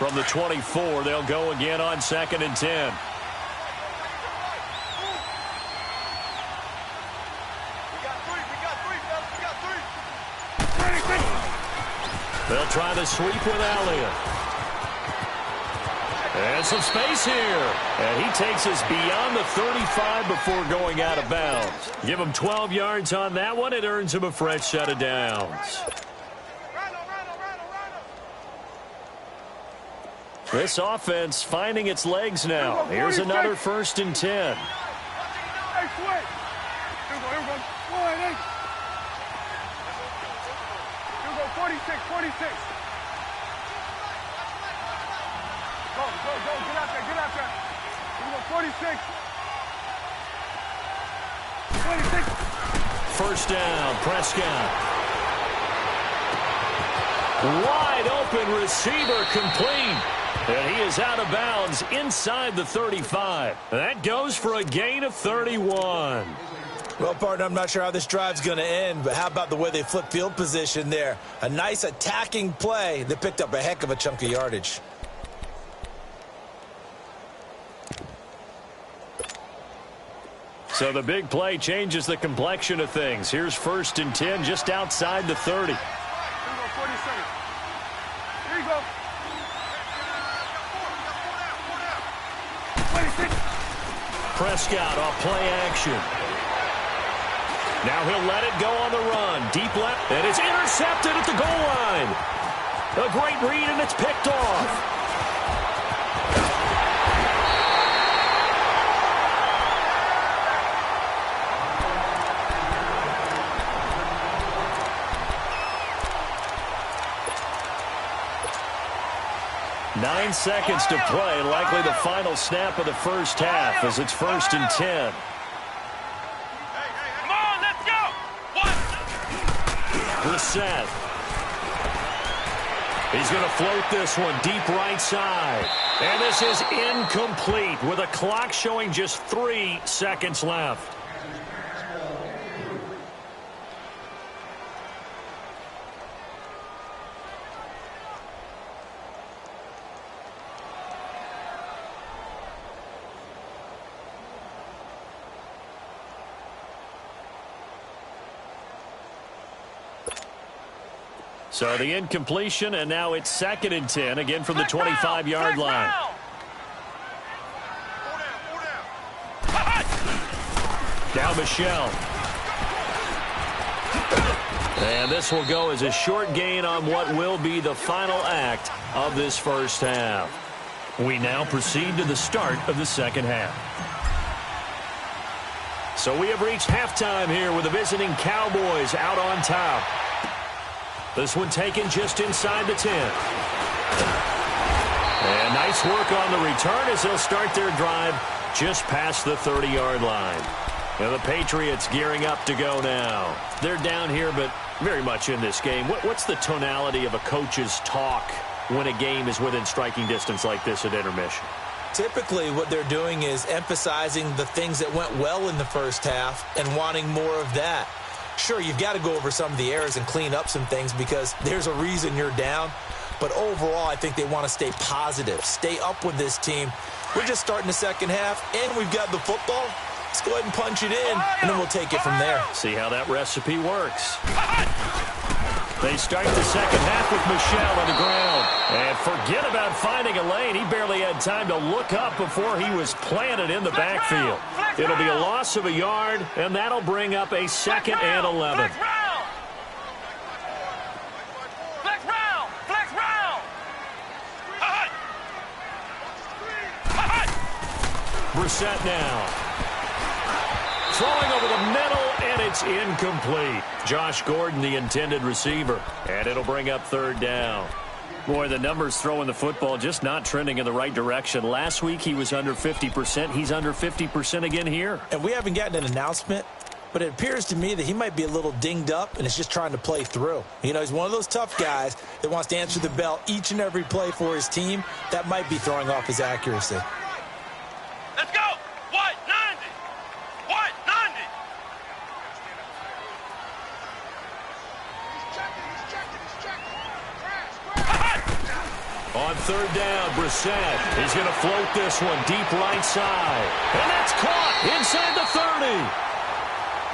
From the 24, they'll go again on 2nd and 10. They'll try the sweep with Elliott. And some space here. And he takes us beyond the 35 before going out of bounds. Give him 12 yards on that one. It earns him a fresh set of downs. This offense finding its legs now. Here's another 1st and 10. Go, get out there. Here we go, 46. 26. First down, Prescott. Wide open receiver complete. And he is out of bounds inside the 35. That goes for a gain of 31. Well, partner, I'm not sure how this drive's going to end, but how about the way they flip field position there? A nice attacking play. They picked up a heck of a chunk of yardage. So the big play changes the complexion of things. Here's 1st and 10 just outside the 30. Here we go, 40 seconds. Here you go. 26. Prescott off play action. Now he'll let it go on the run. Deep left, and it's intercepted at the goal line. A great read, and it's picked off. Nine seconds to play, likely the final snap of the first half as it's 1st and 10. Come on, let's go. Brissett. He's going to float this one deep right side. And this is incomplete with a clock showing just 3 seconds left. So the incompletion, and now it's 2nd and 10, again from the 25-yard line. Now Michel. And this will go as a short gain on what will be the final act of this first half. We now proceed to the start of the second half. So we have reached halftime here with the visiting Cowboys out on top. This one taken just inside the 10. And nice work on the return as they'll start their drive just past the 30-yard line. And the Patriots gearing up to go now. They're down here, but very much in this game. What's the tonality of a coach's talk when a game is within striking distance like this at intermission? Typically, what they're doing is emphasizing the things that went well in the first half and wanting more of that. Sure, you've got to go over some of the errors and clean up some things because there's a reason you're down. But overall, I think they want to stay positive, stay up with this team. We're just starting the second half, and we've got the football. Let's go ahead and punch it in, and then we'll take it from there. See how that recipe works. They start the second half with Michel on the ground. And forget about finding a lane. He barely had time to look up before he was planted in the backfield. It'll be a loss of a yard, and that'll bring up a 2nd and 11. Brissett now. Throwing over the middle, and it's incomplete. Josh Gordon, the intended receiver. And it'll bring up 3rd down. Boy, the numbers throwing the football just not trending in the right direction. Last week he was under 50%. He's under 50% again here. And we haven't gotten an announcement, but it appears to me that he might be a little dinged up and is just trying to play through. You know, he's one of those tough guys that wants to answer the bell each and every play for his team. That might be throwing off his accuracy. Let's go. What? 90. What? 90. He's checking. On third down, Brissett is going to float this one deep right side. And that's caught inside the 30.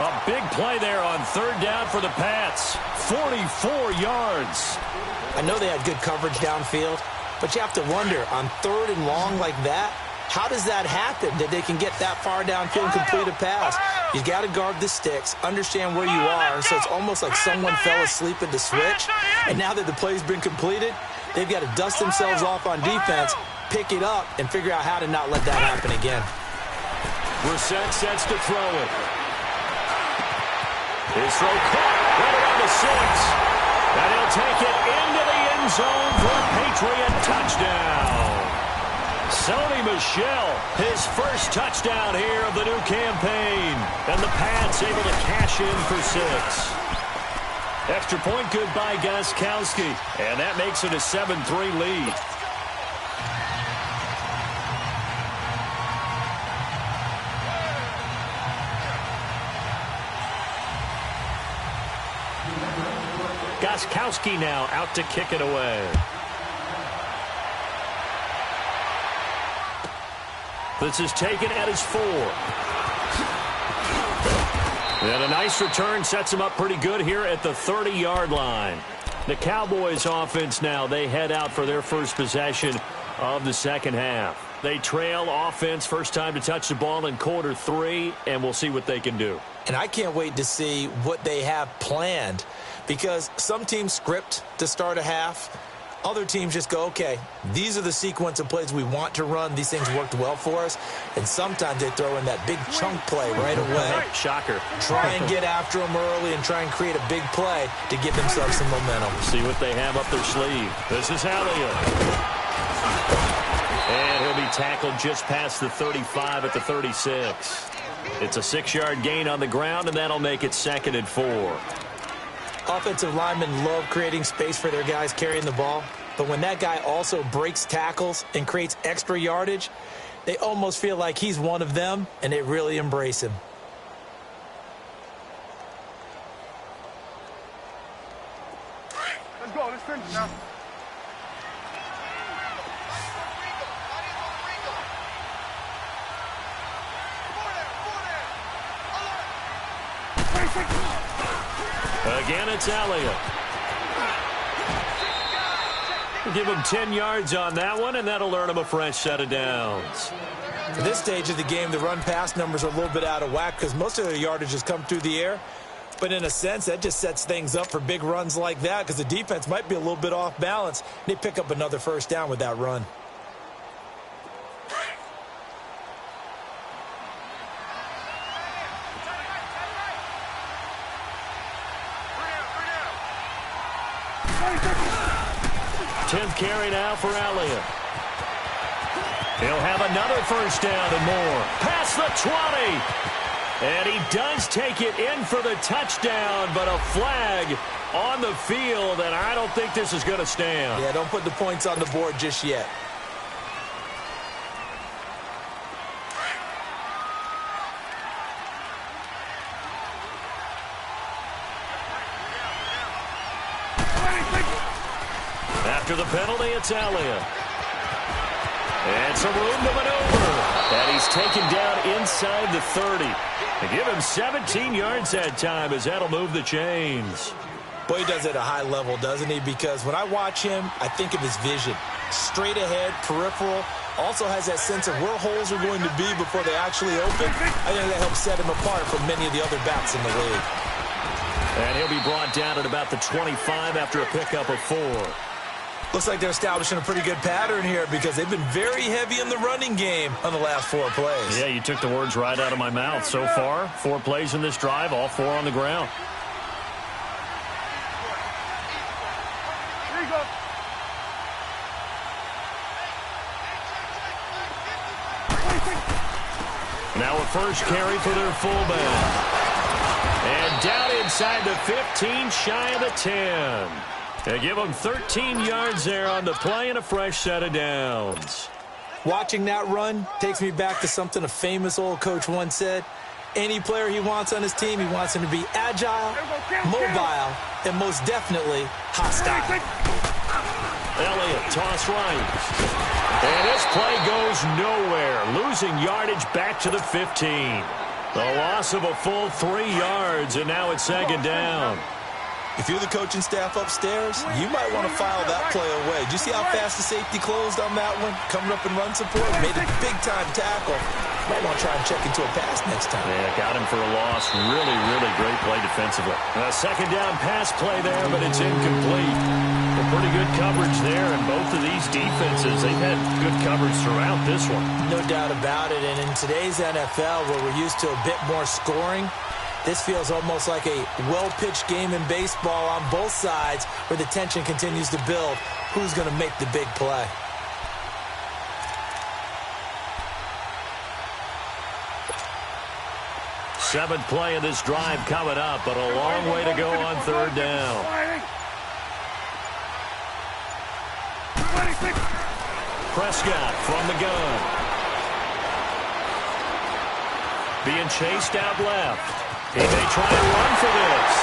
A big play there on third down for the Pats. 44 yards. I know they had good coverage downfield, but you have to wonder, on third and long like that, how does that happen that they can get that far downfield and complete a pass? You got to guard the sticks, understand where you are, so it's almost like someone fell asleep at the switch, and now that the play's been completed, they've got to dust themselves off on defense, pick it up, and figure out how to not let that happen again. Brissett sets to throw it. His throw caught right around the 6. And he'll take it into the end zone for a Patriot touchdown. Sony Michel, his first touchdown here of the new campaign. And the Pats able to cash in for 6. Extra point good by Gostkowski. And that makes it a 7-3 lead. Gostkowski now out to kick it away. This is taken at his 4. And a nice return sets him up pretty good here at the 30-yard line. The Cowboys offense now, they head out for their first possession of the second half. They trail offense first time to touch the ball in quarter 3, and we'll see what they can do. And I can't wait to see what they have planned, because some teams script to start a half. Other teams just go, okay, these are the sequence of plays we want to run. These things worked well for us. And sometimes they throw in that big chunk play right away. Shocker. Try and get after them early and try and create a big play to give themselves some momentum. See what they have up their sleeve. This is Elliott. And he'll be tackled just past the 35 at the 36. It's a 6-yard gain on the ground, and that'll make it 2nd and 4. Offensive linemen love creating space for their guys carrying the ball, but when that guy also breaks tackles and creates extra yardage, they almost feel like he's one of them, and they really embrace him. Let's go. Let's finish now. Again, it's Elliott. We'll give him 10 yards on that one, and that'll earn him a fresh set of downs. At this stage of the game, the run-pass numbers are a little bit out of whack because most of their yardage has come through the air. But in a sense, that just sets things up for big runs like that because the defense might be a little bit off balance. They pick up another first down with that run. Tenth carry now for Elliott. He'll have another first down and more. Past the 20. And he does take it in for the touchdown, but a flag on the field, and I don't think this is going to stand. Yeah, don't put the points on the board just yet. After the penalty, it's Elliott. And some room to maneuver. And he's taken down inside the 30. They give him 17 yards that time as that'll move the chains. Boy, he does it at a high level, doesn't he? Because when I watch him, I think of his vision. Straight ahead, peripheral. Also has that sense of where holes are going to be before they actually open. I think that helps set him apart from many of the other backs in the league. And he'll be brought down at about the 25 after a pickup of 4. Looks like they're establishing a pretty good pattern here because they've been very heavy in the running game on the last 4 plays. Yeah, you took the words right out of my mouth. So far, 4 plays in this drive, all 4 on the ground. Here you go. Now a first carry for their fullback. And down inside the 15, shy of the 10. They give them 13 yards there on the play and a fresh set of downs. Watching that run takes me back to something a famous old coach once said. Any player he wants on his team, he wants him to be agile, mobile, and most definitely hostile. Elliott, toss right. And this play goes nowhere, losing yardage back to the 15. A loss of a full 3 yards, and now it's second down. If you're the coaching staff upstairs, you might want to file that play away. Did you see how fast the safety closed on that one? Coming up in run support, made a big-time tackle. Might want to try and check into a pass next time. Yeah, got him for a loss. Really, really great play defensively. A second down pass play there, but it's incomplete. A pretty good coverage there, and both of these defenses, they've had good coverage throughout this one. No doubt about it, and in today's NFL, where we're used to a bit more scoring, this feels almost like a well-pitched game in baseball on both sides where the tension continues to build. Who's going to make the big play? Seventh play of this drive coming up, but a long way to go on third down. Prescott from the gun. Being chased out left. He may try to run for this.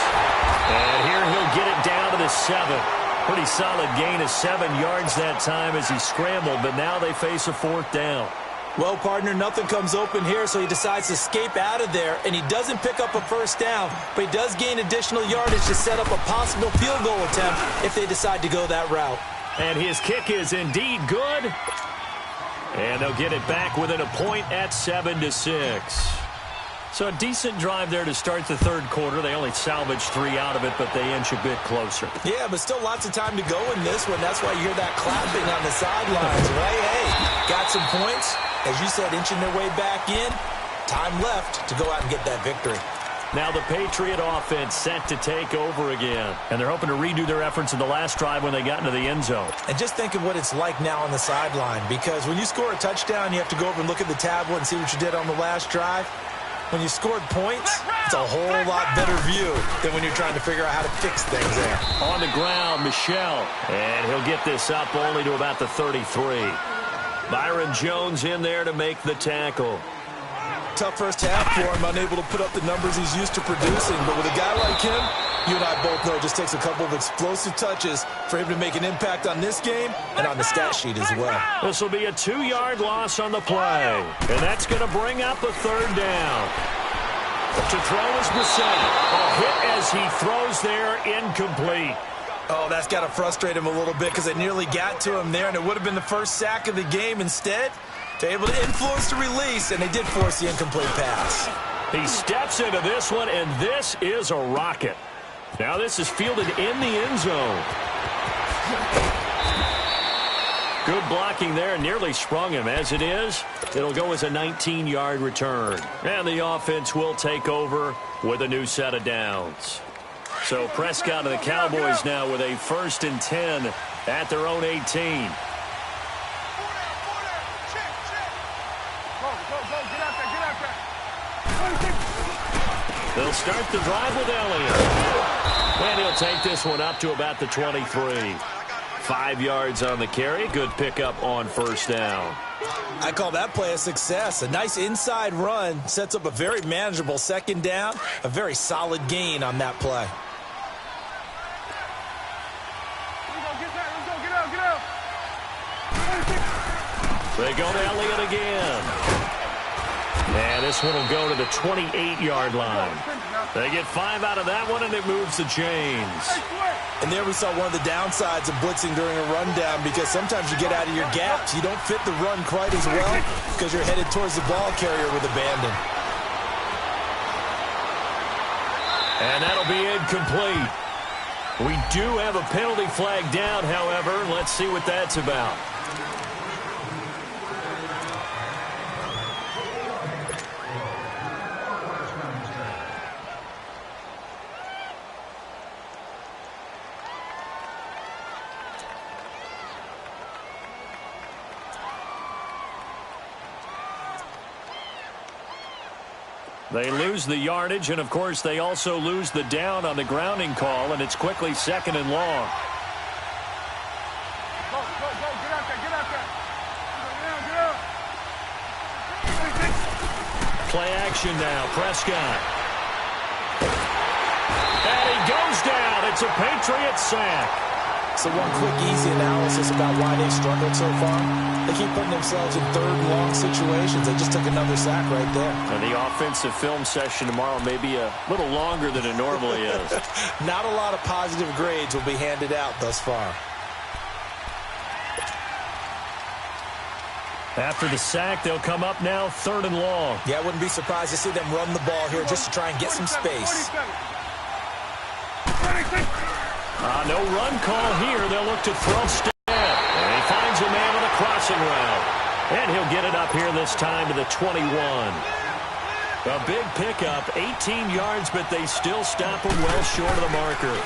And here he'll get it down to the 7. Pretty solid gain of 7 yards that time as he scrambled, but now they face a 4th down. Well, partner, nothing comes open here, so he decides to escape out of there, and he doesn't pick up a first down, but he does gain additional yardage to set up a possible field goal attempt if they decide to go that route. And his kick is indeed good. And they'll get it back within a point at 7-6. So a decent drive there to start the third quarter. They only salvaged 3 out of it, but they inch a bit closer. Yeah, but still lots of time to go in this one. That's why you hear that clapping on the sidelines, right? Hey, got some points. As you said, inching their way back in. Time left to go out and get that victory. Now the Patriot offense set to take over again. And they're hoping to redo their efforts in the last drive when they got into the end zone. And just think of what it's like now on the sideline. Because when you score a touchdown, you have to go over and look at the tablet and see what you did on the last drive. When you scored points, it's a whole lot better view than when you're trying to figure out how to fix things there. On the ground, Michel. And he'll get this up only to about the 33. Byron Jones in there to make the tackle. Tough first half for him, unable to put up the numbers he's used to producing. But with a guy like him, you and I both know it just takes a couple of explosive touches for him to make an impact on this game and on the stat sheet as well. This will be a 2-yard loss on the play. And that's going to bring up a third down. To throw is Brissett. A hit as he throws there, incomplete. Oh, that's got to frustrate him a little bit because it nearly got to him there, and it would have been the first sack of the game. Instead, they're able to influence the release, and they did force the incomplete pass. He steps into this one, and this is a rocket. Now this is fielded in the end zone. Good blocking there, nearly sprung him. As it is, it'll go as a 19-yard return. And the offense will take over with a new set of downs. So Prescott and the Cowboys now with a 1st and 10 at their own 18. They'll start the drive with Elliott. And he'll take this one up to about the 23. 5 yards on the carry. Good pickup on first down. I call that play a success. A nice inside run sets up a very manageable second down. A very solid gain on that play. They go to Elliott again. And this one will go to the 28-yard line. They get 5 out of that one, and it moves the chains. And there we saw one of the downsides of blitzing during a rundown, because sometimes you get out of your gaps. You don't fit the run quite as well because you're headed towards the ball carrier with abandon. And that'll be incomplete. We do have a penalty flag down, however. Let's see what that's about. They lose the yardage, and, of course, they also lose the down on the grounding call, and it's quickly 2nd and long. Go, get out there, get out there. Get out. Play action now, Prescott. And he goes down. It's a Patriot sack. So one quick, easy analysis about why they've struggled so far. They keep putting themselves in third and long situations. They just took another sack right there. And the offensive film session tomorrow may be a little longer than it normally is. Not a lot of positive grades will be handed out thus far. After the sack, they'll come up now, 3rd and long. Yeah, I wouldn't be surprised to see them run the ball here just to try and get some space. No run call here. They'll look to throw instead. And he finds a man on a crossing route. And he'll get it up here this time to the 21. A big pickup, 18 yards, but they still stop him well short of the marker.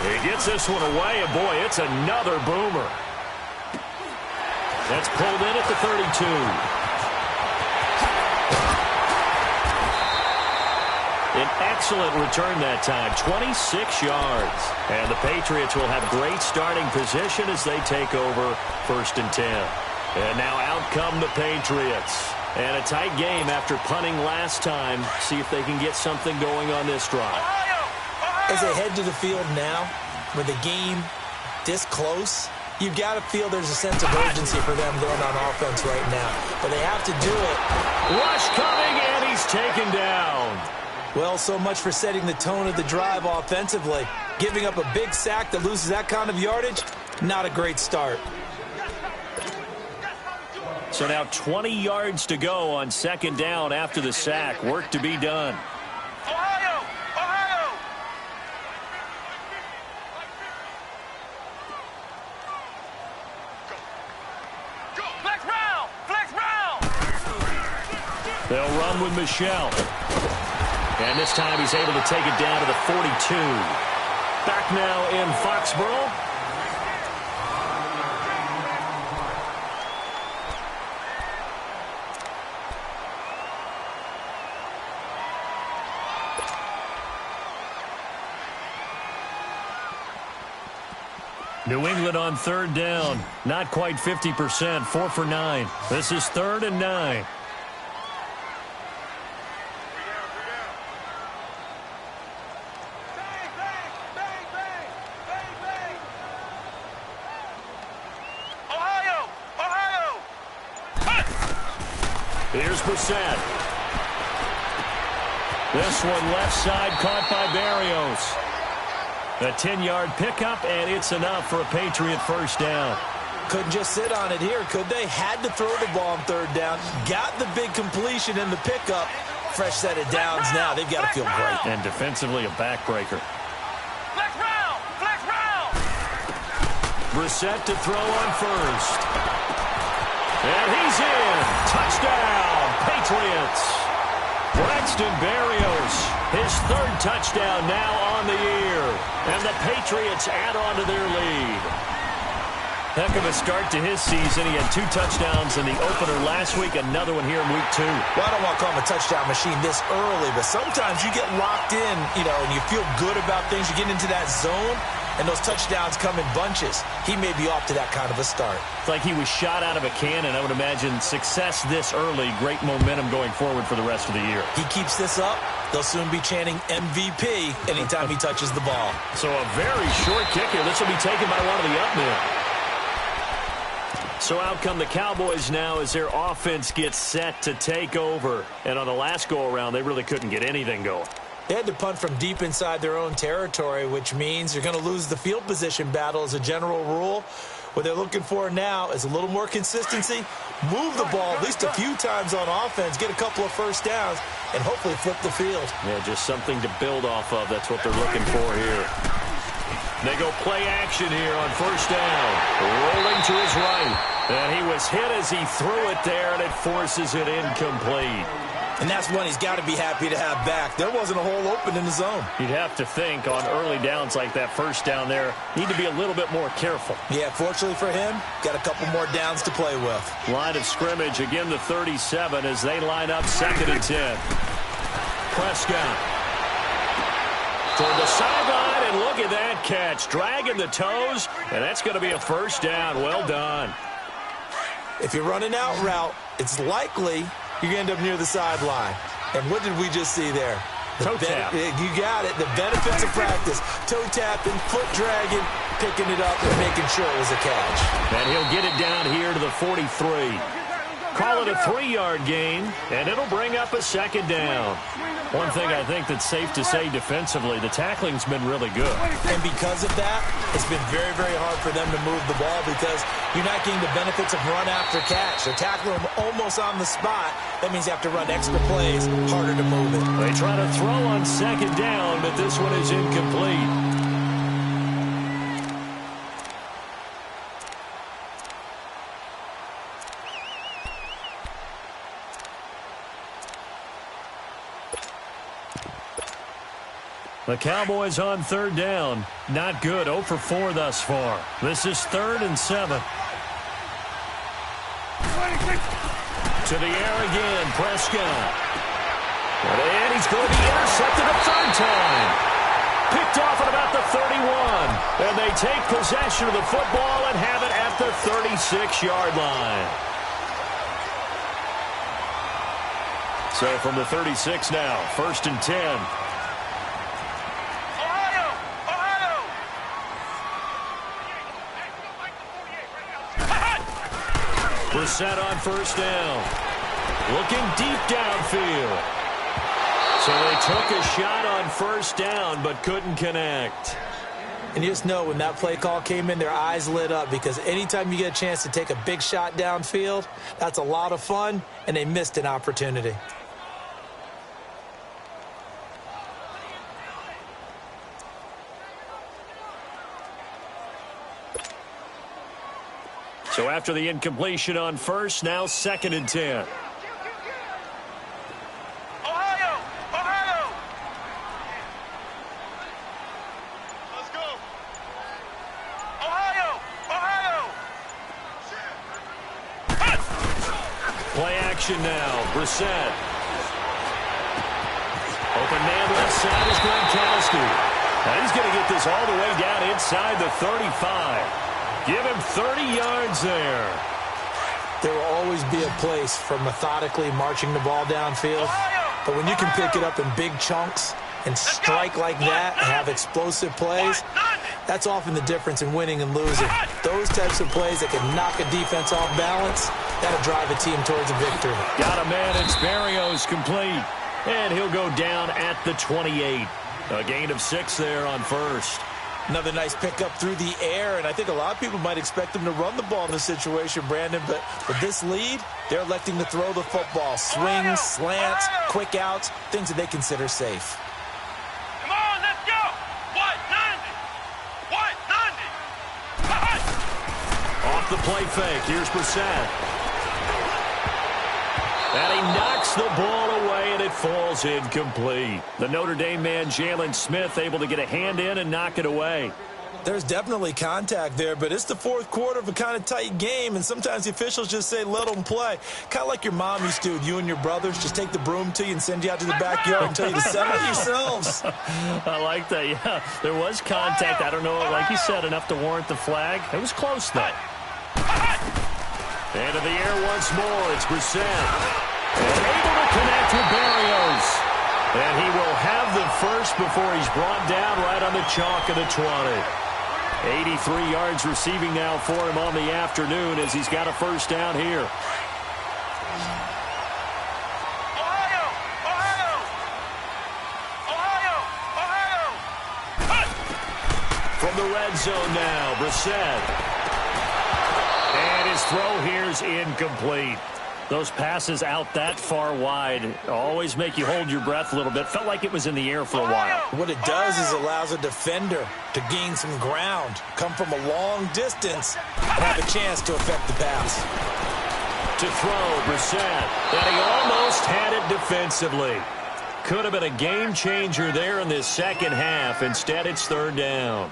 He gets this one away, and boy, it's another boomer. That's pulled in at the 32. An excellent return that time, 26 yards. And the Patriots will have great starting position as they take over 1st and 10. And now out come the Patriots. And a tight game after punting last time. See if they can get something going on this drive. As they head to the field now, with the game this close, you've got to feel there's a sense of urgency for them going on offense right now. But they have to do it. Rush coming, and he's taken down. Well, so much for setting the tone of the drive offensively. Giving up a big sack that loses that kind of yardage, not a great start. So now 20 yards to go on 2nd down after the sack. Work to be done. Ohio! Ohio! Go! Flex round! Flex round! They'll run with Michelle. And this time he's able to take it down to the 42. Back now in Foxborough. New England on 3rd down. Not quite 50%. 4 for 9. This is 3rd and 9. Here's Brissett. This one left side caught by Barrios. A 10-yard pickup, and it's enough for a Patriot 1st down. Couldn't just sit on it here, could they? Had to throw the ball on 3rd down. Got the big completion in the pickup. Fresh set of downs now. They've got to feel great. And defensively, a backbreaker. Flex round! Flex round! Brissett to throw on 1st. And he's in. Touchdown, Patriots. Braxton Berrios, his 3rd touchdown now on the year. And the Patriots add on to their lead. Heck of a start to his season. He had 2 touchdowns in the opener last week, another one here in week 2. Well, I don't want to call him a touchdown machine this early, but sometimes you get locked in, and you feel good about things. You get into that zone, and those touchdowns come in bunches. He may be off to that kind of a start. It's like he was shot out of a cannon. I would imagine success this early, great momentum going forward for the rest of the year. He keeps this up, they'll soon be chanting MVP anytime he touches the ball. So a very short kick here. This will be taken by one of the up men. So out come the Cowboys now as their offense gets set to take over. And on the last go-around, they really couldn't get anything going. They had to punt from deep inside their own territory, which means you're going to lose the field position battle as a general rule. What they're looking for now is a little more consistency, move the ball at least a few times on offense, get a couple of 1st downs, and hopefully flip the field. Yeah, just something to build off of. That's what they're looking for here. They go play action here on 1st down. Rolling to his right. And he was hit as he threw it there, and it forces it incomplete. And that's one he's got to be happy to have back. There wasn't a hole open in the zone. You'd have to think on early downs like that 1st down there, need to be a little bit more careful. Yeah, fortunately for him, got a couple more downs to play with. Line of scrimmage, again the 37 as they line up 2nd and 10. Prescott toward the sideline, and look at that catch. Dragging the toes, and that's going to be a 1st down. Well done. If you're running out route, it's likely you're going to end up near the sideline. And what did we just see there? Toe tap. You got it. The benefits of practice. Toe tapping, foot dragging. picking it up and making sure it was a catch. And he'll get it down here to the 43. Call it a 3-yard gain, and it'll bring up a second down. One thing I think that's safe to say defensively, the tackling's been really good. And because of that, it's been very, very hard for them to move the ball because you're not getting the benefits of run after catch. They're tackling them almost on the spot. That means you have to run extra plays, harder to move it. They try to throw on second down, but this one is incomplete. The Cowboys on third down. Not good. 0 for 4 thus far. This is 3rd and 7. To the air again, Prescott. And he's going to be intercepted a third time. Picked off at about the 31. And they take possession of the football and have it at the 36-yard line. So from the 36 now, 1st and 10. Brissett on first down. Looking deep downfield. So they took a shot on first down, but couldn't connect. And you just know when that play call came in, their eyes lit up because anytime you get a chance to take a big shot downfield, that's a lot of fun, and they missed an opportunity. So after the incompletion on first, now 2nd and 10. Ohio! Ohio! Let's go! Ohio! Ohio! Play action now. Brissett. Open man left side is Gronkowski. And he's going to get this all the way down inside the 35. Give him 30 yards there. There will always be a place for methodically marching the ball downfield. But when you can pick it up in big chunks and strike like that and have explosive plays, that's often the difference in winning and losing. Those types of plays that can knock a defense off balance, that'll drive a team towards a victory. Got a man. It's Berrios complete. And he'll go down at the 28. A gain of 6 there on first. Another nice pickup through the air, and I think a lot of people might expect them to run the ball in this situation, Brandon, but with this lead, they're electing to throw the football. Swings, slants, quick outs, things that they consider safe. Come on, let's go! 190! 190! Off the play fake. Here's Brissett. And he knocks the ball away, and it falls incomplete. The Notre Dame man, Jalen Smith, able to get a hand in and knock it away. There's definitely contact there, but it's the 4th quarter of a kind of tight game, and sometimes the officials just say, let them play. Kind of like your mom used to with you and your brothers. Just take the broom to you and send you out to the backyard and tell you to settle yourselves. I like that, yeah. There was contact. I don't know, like you said, enough to warrant the flag. It was close, though. Into the air once more. It's Brissett. And able to connect with Berrios. And he will have the first before he's brought down right on the chalk of the 20. 83 yards receiving now for him on the afternoon as he's got a first down here. Ohio! Ohio! Ohio! Ohio! From the red zone now, Brissett. And his throw here's incomplete. Those passes out that far wide always make you hold your breath a little bit. Felt like it was in the air for a while. What it does is allows a defender to gain some ground, come from a long distance, and have a chance to affect the pass. To throw, Brissett. And he almost had it defensively. Could have been a game changer there in this second half. Instead, it's 3rd down.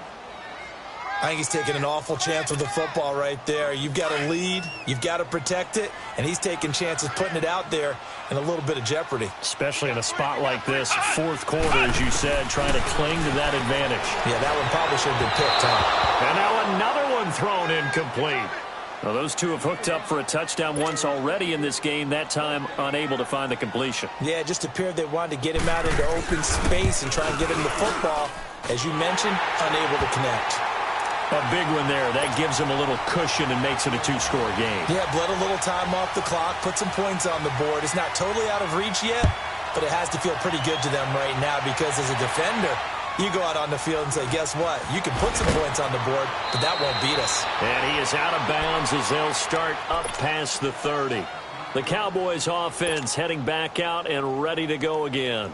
I think he's taking an awful chance with the football right there. You've got to lead, you've got to protect it, and he's taking chances putting it out there in a little bit of jeopardy. Especially in a spot like this, 4th quarter, as you said, trying to cling to that advantage. Yeah, that one probably should have been picked, huh? And now another one thrown incomplete. Well, those two have hooked up for a touchdown once already in this game, that time unable to find the completion. Yeah, it just appeared they wanted to get him out into open space and try and get him the football. As you mentioned, unable to connect. A big one there. That gives them a little cushion and makes it a two-score game. Yeah, bled a little time off the clock, put some points on the board. It's not totally out of reach yet, but it has to feel pretty good to them right now because as a defender, you go out on the field and say, guess what? You can put some points on the board, but that won't beat us. And he is out of bounds as they'll start up past the 30. The Cowboys offense heading back out and ready to go again.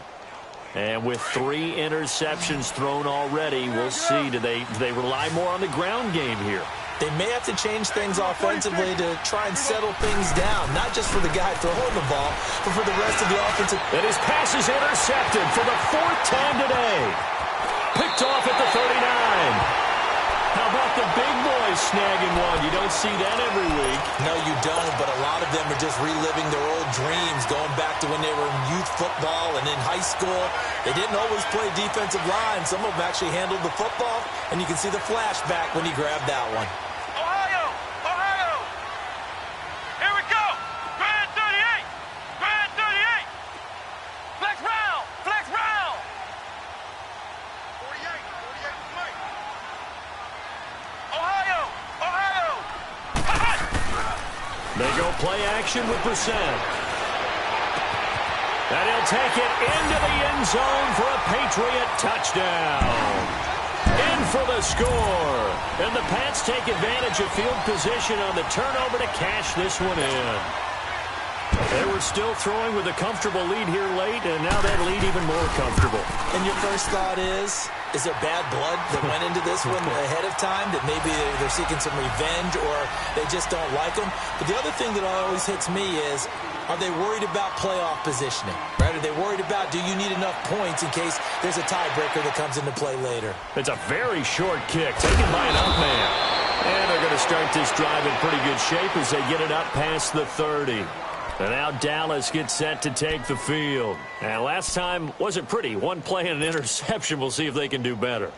And with 3 interceptions thrown already, we'll see. Do they rely more on the ground game here? They may have to change things offensively to try and settle things down, not just for the guy throwing the ball, but for the rest of the offensive. And his pass is intercepted for the 4th time today. Picked off at the 39. How about the big boys snagging one? You don't see that every week. No, you don't, but a lot of them are just reliving their old dreams, going back to when they were in youth football and in high school. They didn't always play defensive line. Some of them actually handled the football, and you can see the flashback when he grabbed that one. Ohio! Ohio! Here we go! Grand 38! Grand 38! Flex round! Flex round! 48! 48 Mike! Ohio! Ohio! They go play action with Brissett. And he'll take it into the end zone for a Patriot touchdown. In for the score. And the Pats take advantage of field position on the turnover to cash this one in. They were still throwing with a comfortable lead here late, and now that lead even more comfortable. And your first thought is there bad blood that went into this one ahead of time, that maybe they're seeking some revenge or they just don't like them? But the other thing that always hits me is, are they worried about playoff positioning? Right? Are they worried about, do you need enough points in case there's a tiebreaker that comes into play later? It's a very short kick taken by an up man. And they're going to start this drive in pretty good shape as they get it up past the 30. And now Dallas gets set to take the field. And last time wasn't pretty. One play and an interception. We'll see if they can do better.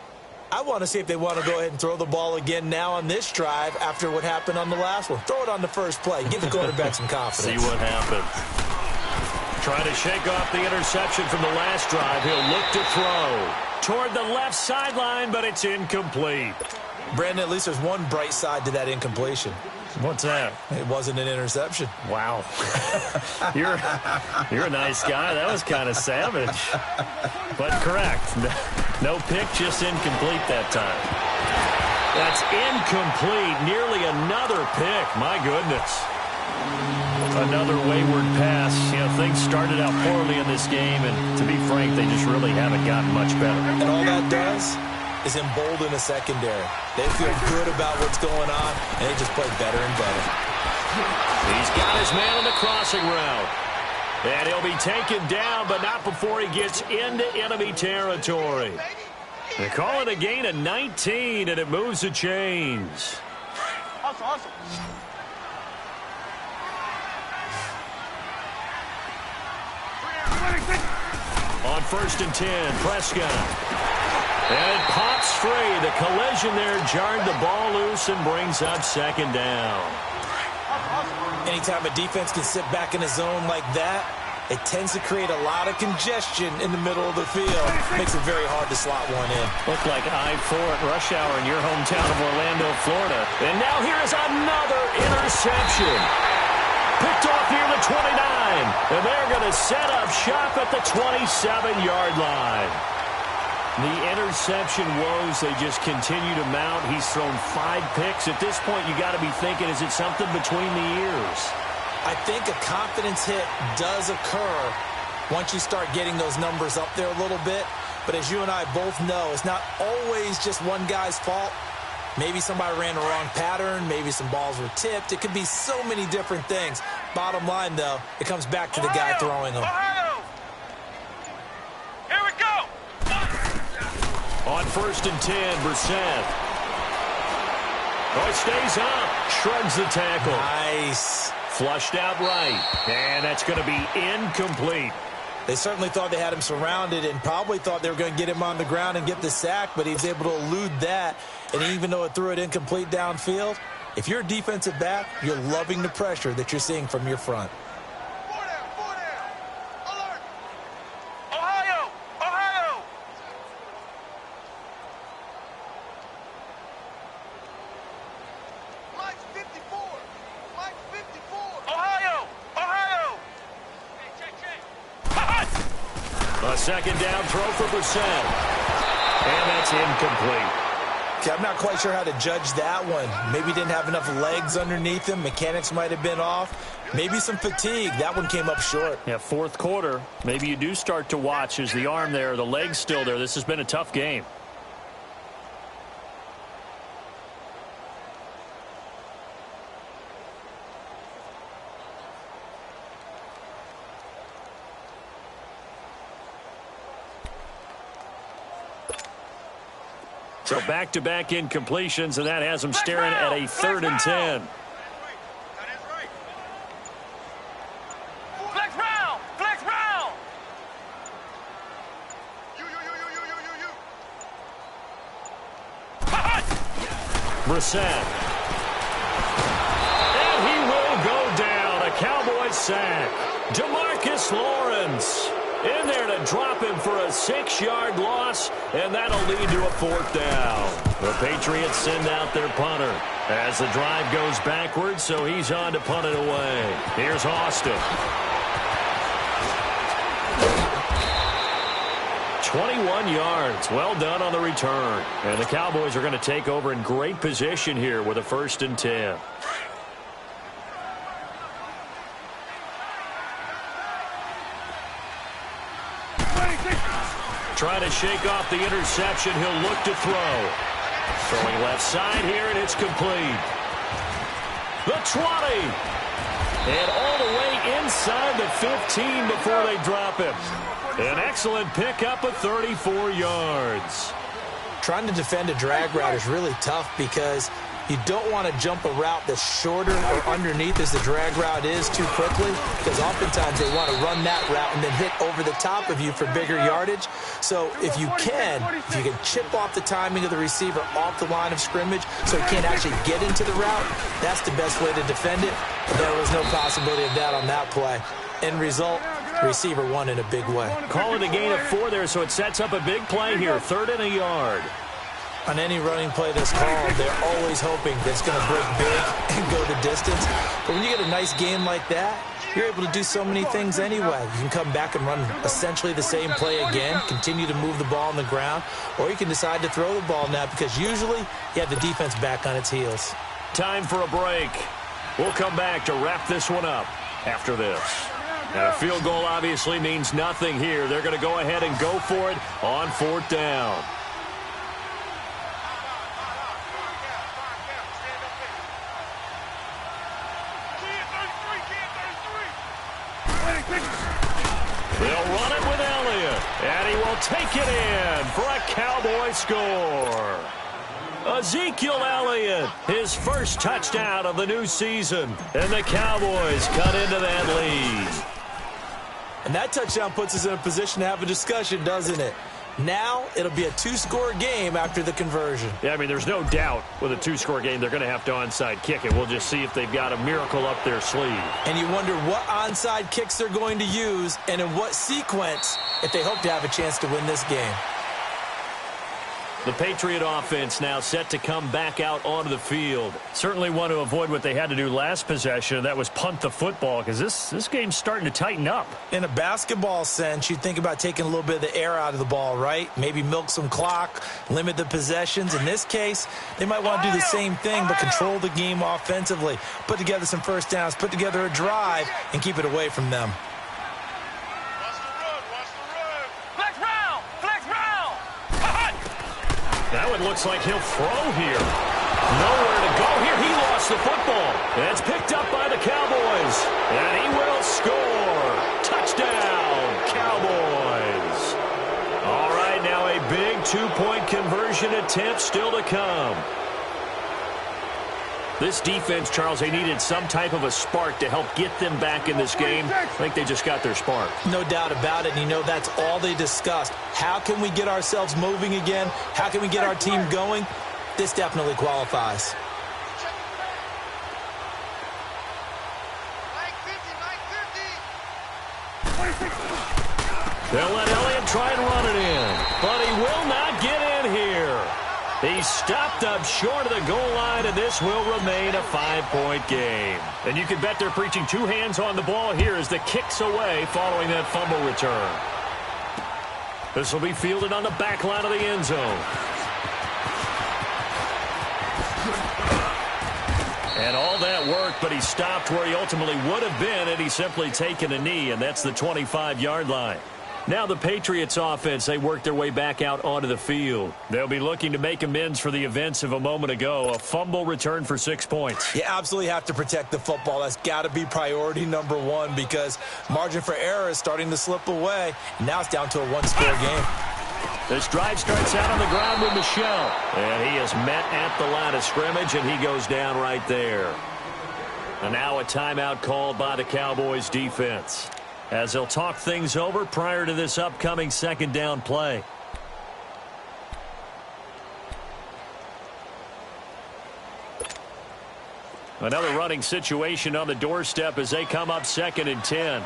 I want to see if they want to go ahead and throw the ball again now on this drive after what happened on the last one. Throw it on the first play. Give the quarterback some confidence. See what happens. Trying to shake off the interception from the last drive. He'll look to throw toward the left sideline, but it's incomplete. Brandon, at least there's one bright side to that incompletion. What's that? It wasn't an interception. Wow. You're a nice guy. That was kind of savage. But correct. No pick, just incomplete that time. That's incomplete. Nearly another pick. My goodness. Another wayward pass. You know, things started out poorly in this game, and to be frank, they just really haven't gotten much better. And all that does is embolden a secondary. They feel good about what's going on, and they just play better and better. He's got his man on the crossing route. And he'll be taken down, but not before he gets into enemy territory. They call it a gain of 19, and it moves the chains. Awesome. On 1st and 10, Prescott. And it pops free. The collision there jarred the ball loose and brings up 2nd down. Anytime a defense can sit back in a zone like that, it tends to create a lot of congestion in the middle of the field. Makes it very hard to slot one in. Looked like I-4 at rush hour in your hometown of Orlando, Florida. And now here is another interception. Picked off near the 29. And they're going to set up shop at the 27-yard line. The interception woes, they just continue to mount. He's thrown 5 picks. At this point, you got to be thinking, is it something between the ears? I think a confidence hit does occur once you start getting those numbers up there a little bit. But as you and I both know, it's not always just one guy's fault. Maybe somebody ran the wrong pattern. Maybe some balls were tipped. It could be so many different things. Bottom line, though, it comes back to the guy throwing them. Ohio! Here we go! On 1st and 10, Brissett. Oh, it stays up. Shrugs the tackle. Nice. Flushed out right. And that's going to be incomplete. They certainly thought they had him surrounded and probably thought they were going to get him on the ground and get the sack, but he was able to elude that. And even though it threw it incomplete downfield, if you're a defensive back, you're loving the pressure that you're seeing from your front. Alert! Ohio! Ohio! A second down throw for Brissett. And that's incomplete. Okay, I'm not quite sure how to judge that one. Maybe he didn't have enough legs underneath him. Mechanics might have been off. Maybe some fatigue. That one came up short. Yeah, fourth quarter. Maybe you do start to watch. Is the arm there, the leg's still there? This has been a tough game. So back-to-back incompletions, and that has them staring at a 3rd and 10. Flex round! Flex round! Brissett. And he will go down. A Cowboys sack. DeMarcus Lawrence in there to drop him for a 6-yard loss, and that'll lead to a 4th down. The Patriots send out their punter as the drive goes backwards, so he's on to punt it away. Here's Austin. 21 yards. Well done on the return. And the Cowboys are going to take over in great position here with a 1st and 10. Trying to shake off the interception. He'll look to throw. Throwing left side here, and it's complete. The 20. And all the way inside the 15 before they drop him. An excellent pickup of 34 yards. Trying to defend a drag route is really tough because you don't want to jump a route that's shorter or underneath as the drag route is too quickly, because oftentimes they want to run that route and then hit over the top of you for bigger yardage. So if you can chip off the timing of the receiver off the line of scrimmage so he can't actually get into the route, that's the best way to defend it. But there was no possibility of that on that play. End result, receiver won in a big way. Call it a gain of 4 there, so it sets up a big play here, 3rd and a yard. On any running play that's called, they're always hoping that it's going to break big and go the distance. But when you get a nice game like that, you're able to do so many things anyway. You can come back and run essentially the same play again, continue to move the ball on the ground, or you can decide to throw the ball now because usually you have the defense back on its heels. Time for a break. We'll come back to wrap this one up after this. And a field goal obviously means nothing here. They're going to go ahead and go for it on 4th down. They'll run it with Elliott, and he will take it in for a Cowboy score. Ezekiel Elliott, his first touchdown of the new season, and the Cowboys cut into that lead. And that touchdown puts us in a position to have a discussion, doesn't it? Now it'll be a 2-score game after the conversion. Yeah, I mean, there's no doubt with a 2-score game they're going to have to onside kick it. We'll just see if they've got a miracle up their sleeve. And you wonder what onside kicks they're going to use and in what sequence if they hope to have a chance to win this game. The Patriot offense now set to come back out onto the field. Certainly want to avoid what they had to do last possession, that was punt the football, because this game's starting to tighten up. In a basketball sense, you think about taking a little bit of the air out of the ball, right? Maybe milk some clock, limit the possessions. In this case, they might want to do the same thing, but control the game offensively. Put together some first downs, put together a drive, and keep it away from them. Now it looks like he'll throw here. Nowhere to go here. He lost the football. And it's picked up by the Cowboys. And he will score. Touchdown, Cowboys. All right, now a big 2-point conversion attempt still to come. This defense, Charles, they needed some type of a spark to help get them back in this game. I think they just got their spark. No doubt about it. And you know that's all they discussed. How can we get ourselves moving again? How can we get our team going? This definitely qualifies. They'll let Elliott try and run it in, but he will not get in here. He's stopped up short of the goal line, and this will remain a 5-point game. And you can bet they're preaching 2 hands on the ball here as the kick's away following that fumble return. This will be fielded on the back line of the end zone. And all that work, but he stopped where he ultimately would have been had he simply taken a knee, and that's the 25-yard line. Now the Patriots offense, they work their way back out onto the field. They'll be looking to make amends for the events of a moment ago. A fumble return for 6 points. You absolutely have to protect the football. That's got to be priority number one because margin for error is starting to slip away. Now it's down to a one-score game. This drive starts out on the ground with Michel. And he is met at the line of scrimmage, and he goes down right there. And now a timeout called by the Cowboys defense, as they'll talk things over prior to this upcoming second down play. Another running situation on the doorstep as they come up 2nd and 10.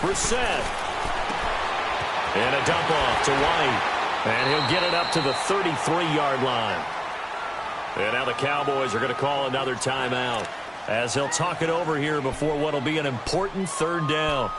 Brissett. And a dump off to White. And he'll get it up to the 33-yard line. And now the Cowboys are going to call another timeout, as they'll talk it over here before what will be an important third down.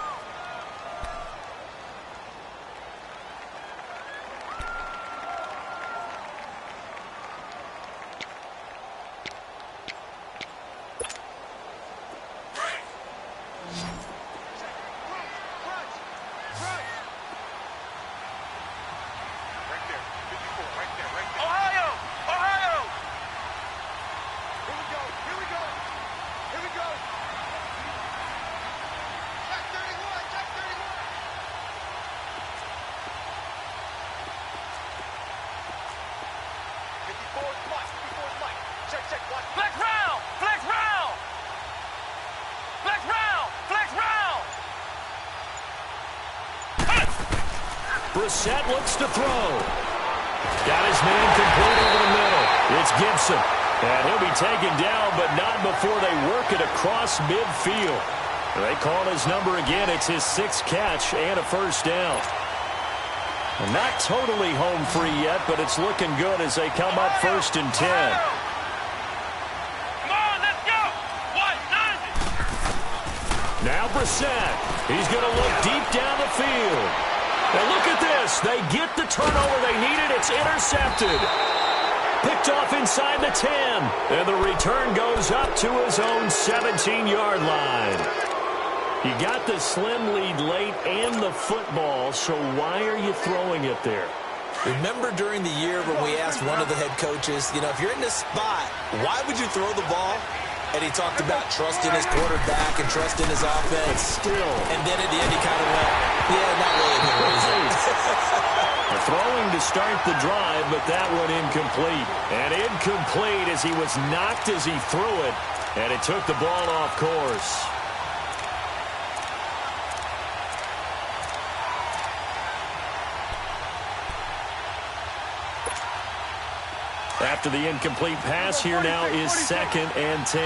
Brissett looks to throw. Got his man complete over the middle. It's Gibson. And he'll be taken down, but not before they work it across midfield. They call his number again. It's his 6th catch and a first down. And not totally home free yet, but it's looking good as they come up 1st and 10. Come on, let's go. Now Brissett. He's going to look deep down the field. And look at this. They get the turnover they needed. It's intercepted. Picked off inside the 10. And the return goes up to his own 17-yard line. You got the slim lead late and the football, so why are you throwing it there? Remember during the year when we asked one of the head coaches, if you're in this spot, why would you throw the ball? And he talked about trusting his quarterback and trusting his offense. Still. And then at the end he kind of went, yeah, not really a good reason. Throwing to start the drive, but that one incomplete. And incomplete as he was knocked as he threw it, and it took the ball off course. After the incomplete pass, here now is 2nd and 10.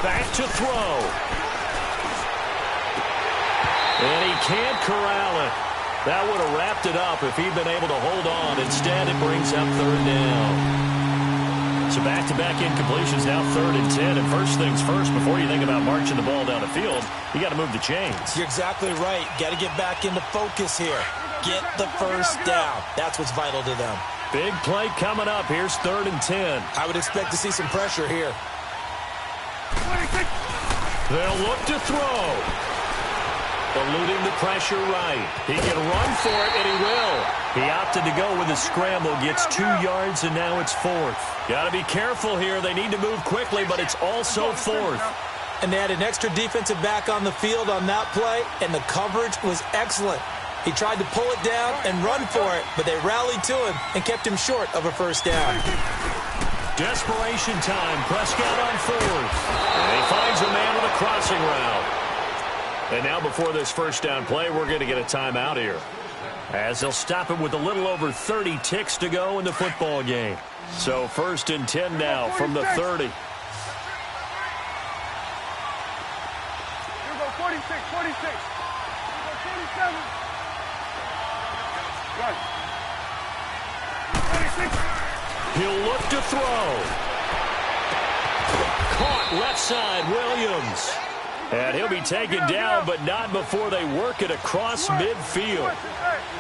Back to throw. And he can't corral it. That would have wrapped it up if he'd been able to hold on. Instead, it brings up 3rd down. So back-to-back incompletions, now 3rd and 10. And first things first, before you think about marching the ball down the field, you got to move the chains. You're exactly right. Got to get back into focus here. Get the first down. That's what's vital to them. Big play coming up. Here's 3rd and 10. I would expect to see some pressure here. They'll look to throw. Eluding the pressure right. He can run for it, and he will. He opted to go with a scramble, gets 2 yards, and now it's 4th. Got to be careful here. They need to move quickly, but it's also 4th. And they had an extra defensive back on the field on that play, and the coverage was excellent. He tried to pull it down and run for it, but they rallied to him and kept him short of a first down. Desperation time. Prescott on 4th. And he finds a man with a crossing route. And now before this first down play, we're going to get a timeout here, as they'll stop it with a little over 30 ticks to go in the football game. So 1st and 10 now from the 30. Here we go, 46, 46. Here we go, 47. He'll look to throw. Caught left side, Williams. And he'll be taken down, but not before they work it across midfield.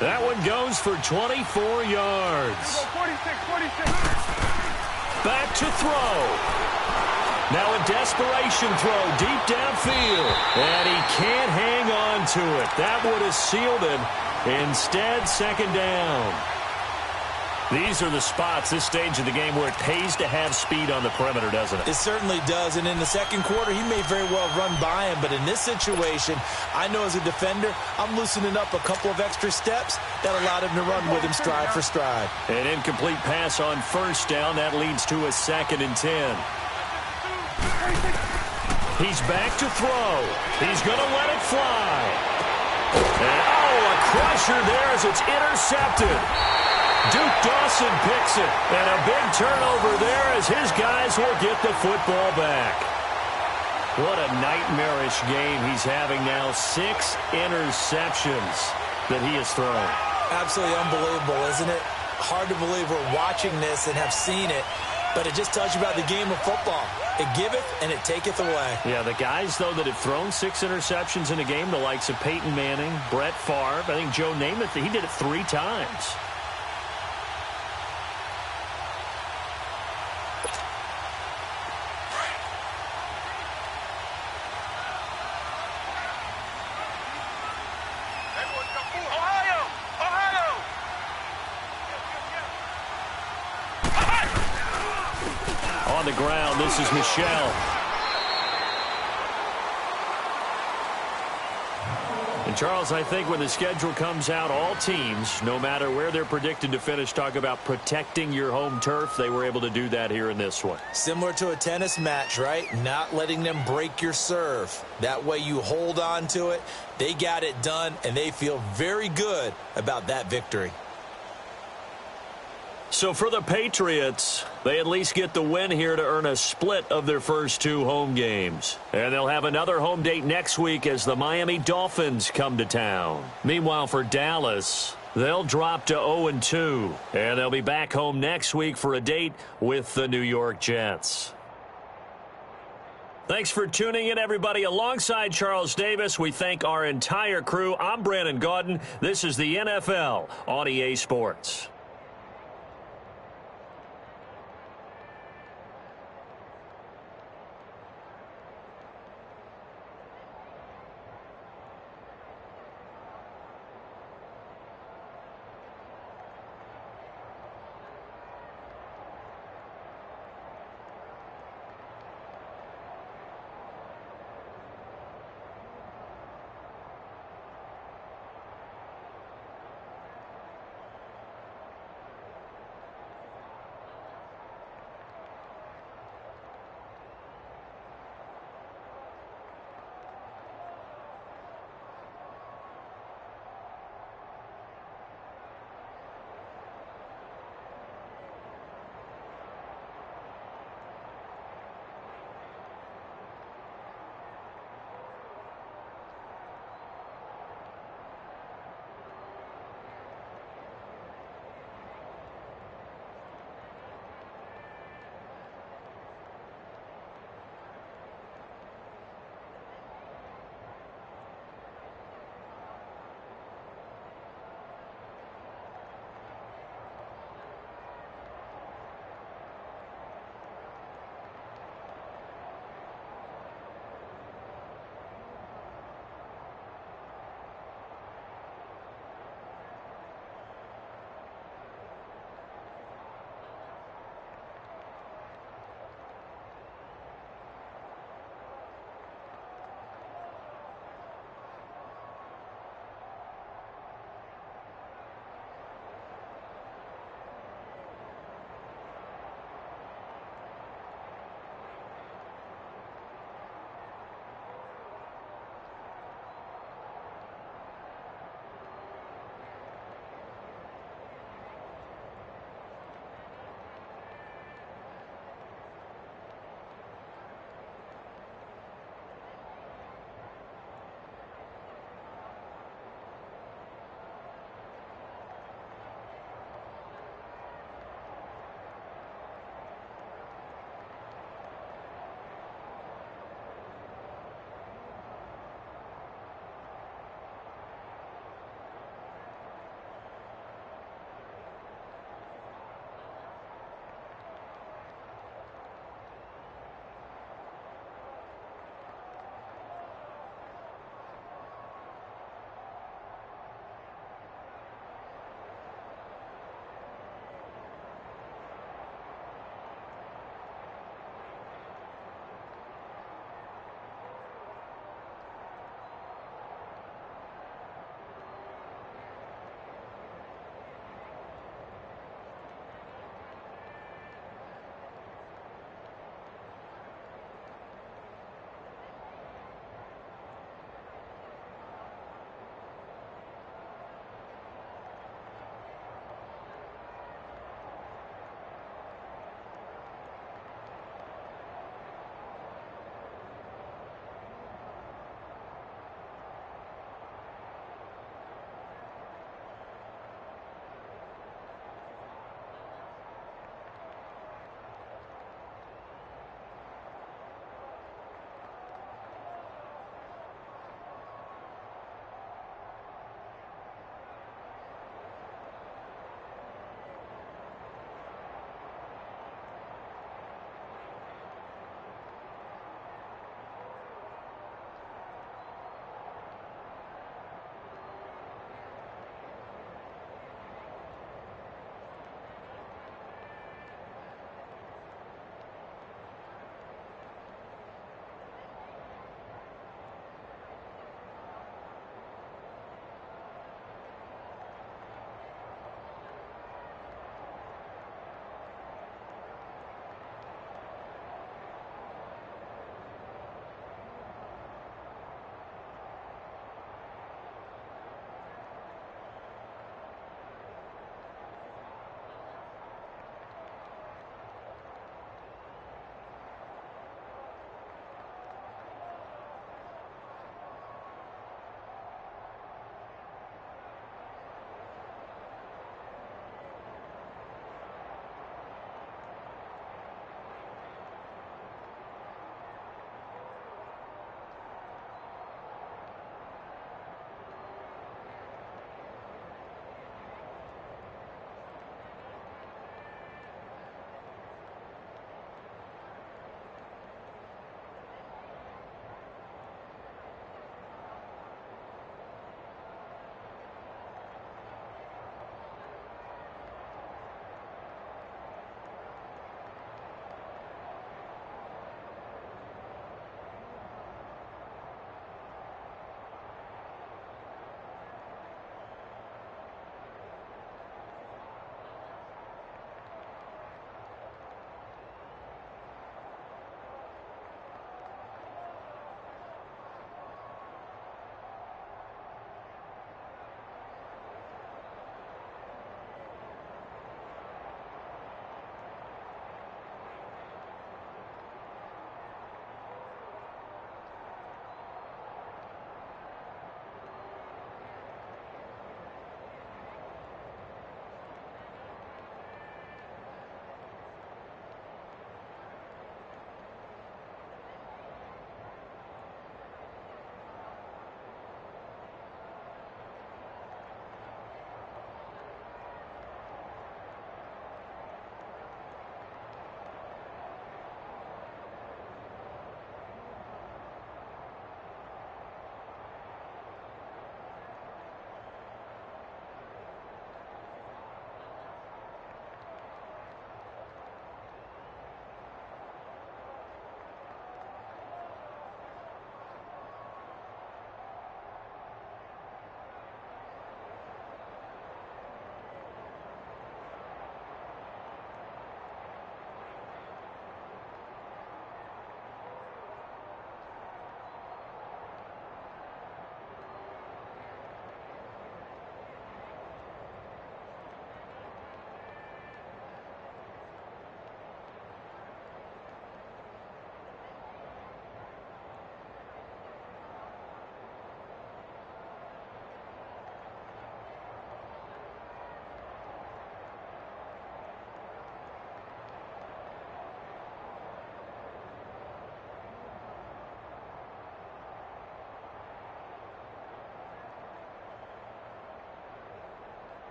That one goes for 24 yards. Back to throw. Now a desperation throw deep downfield. And he can't hang on to it. That would have sealed it. Instead, second down. These are the spots, this stage of the game, where it pays to have speed on the perimeter, doesn't it? It certainly does, and in the second quarter, he may very well run by him, but in this situation, I know as a defender, I'm loosening up a couple of extra steps that allowed him to run with him stride for stride. An incomplete pass on first down. That leads to a 2nd and 10. He's back to throw. He's going to let it fly. And, a crusher there as it's intercepted. Duke Dawson picks it, and a big turnover there as his guys will get the football back. What a nightmarish game he's having now. 6 interceptions that he has thrown. Absolutely unbelievable, isn't it? Hard to believe we're watching this and have seen it, but it just tells you about the game of football. It giveth and it taketh away. Yeah, the guys, though, that have thrown 6 interceptions in a game, the likes of Peyton Manning, Brett Favre, I think Joe Namath, he did it 3 times. On the ground, this is Michelle. And Charles, I think when the schedule comes out, all teams, no matter where they're predicted to finish, talk about protecting your home turf. They were able to do that here in this one. Similar to a tennis match, right? Not letting them break your serve. That way you hold on to it. They got it done, and they feel very good about that victory. So for the Patriots, they at least get the win here to earn a split of their first 2 home games. And they'll have another home date next week as the Miami Dolphins come to town. Meanwhile, for Dallas, they'll drop to 0-2. And they'll be back home next week for a date with the New York Jets. Thanks for tuning in, everybody. Alongside Charles Davis, we thank our entire crew. I'm Brandon Gaudin. This is the NFL on EA Sports.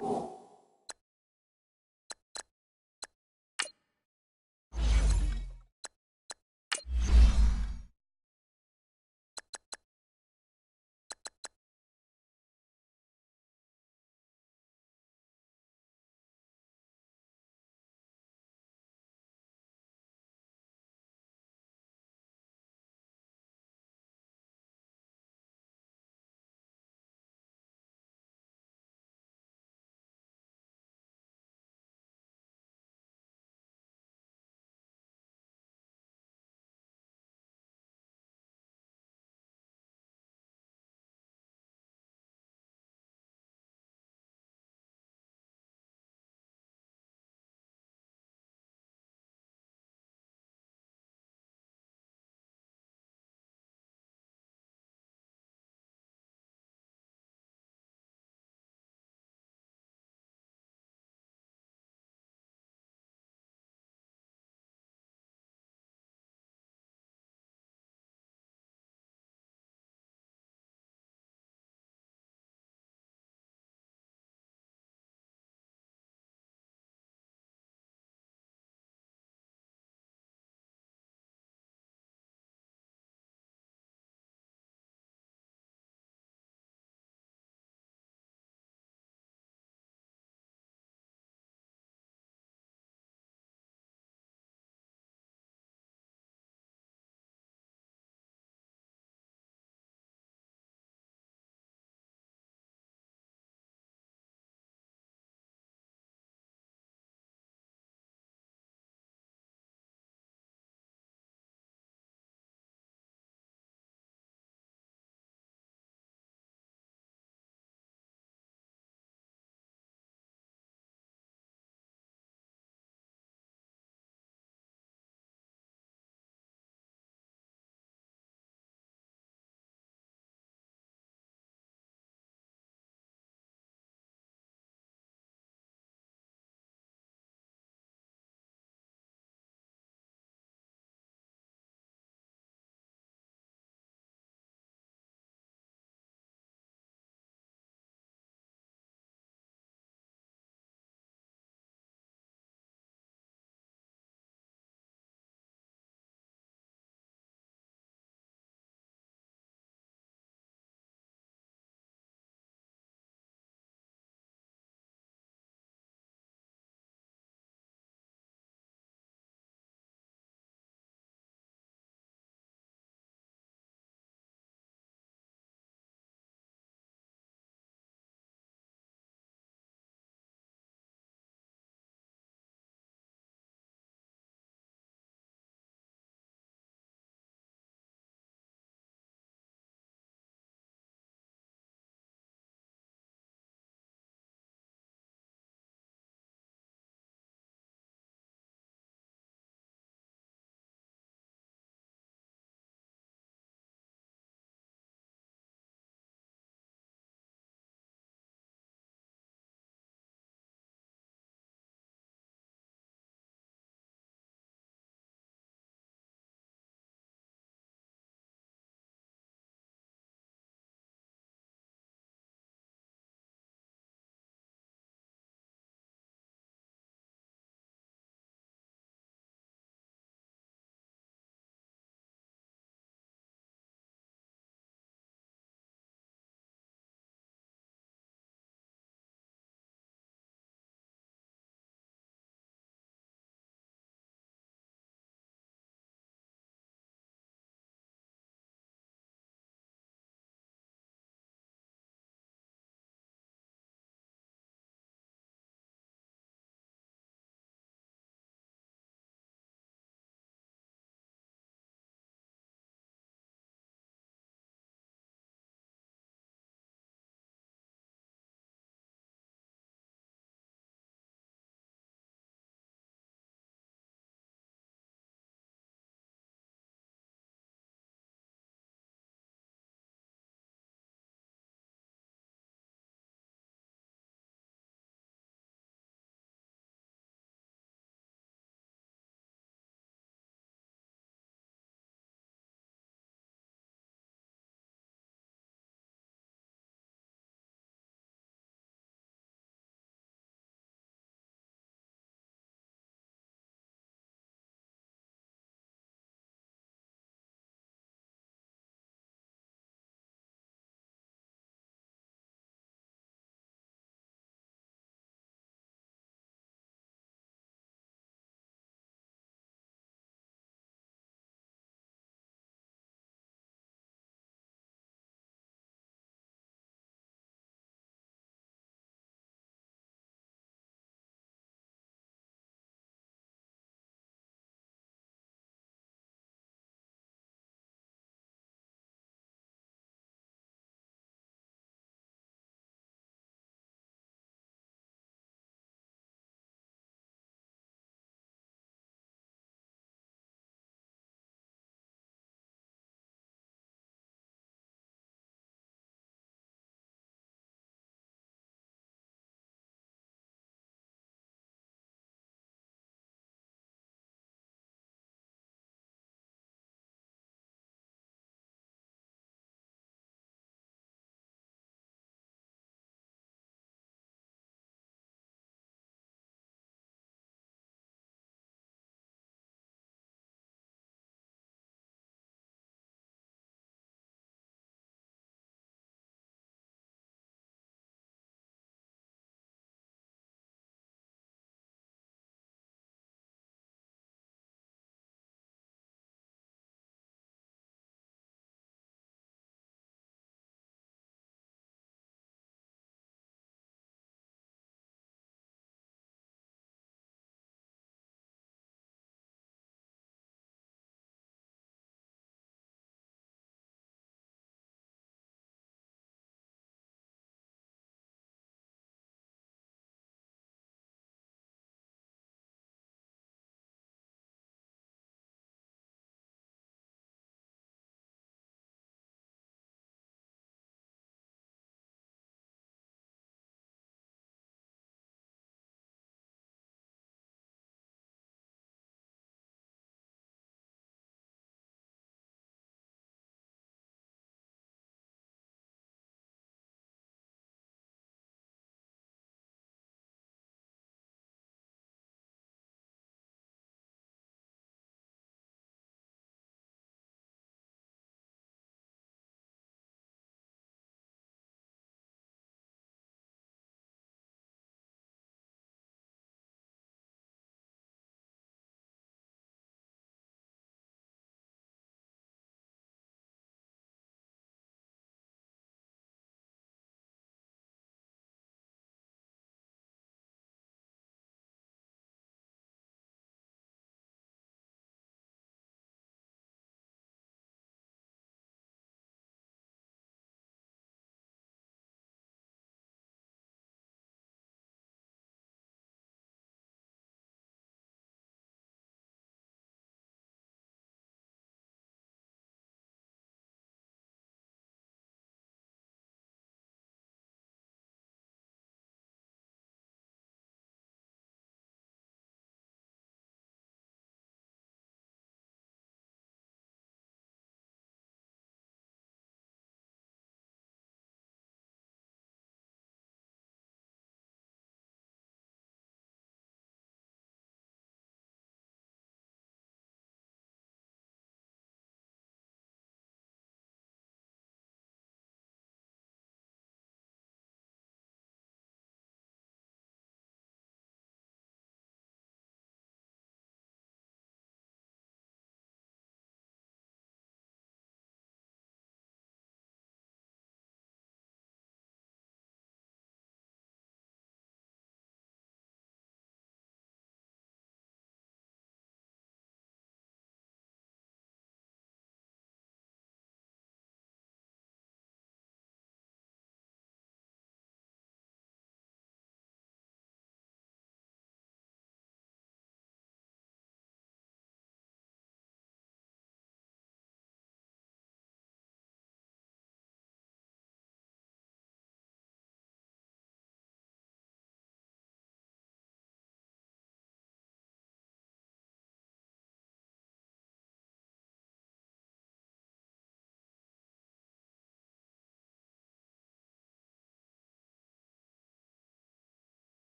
Go.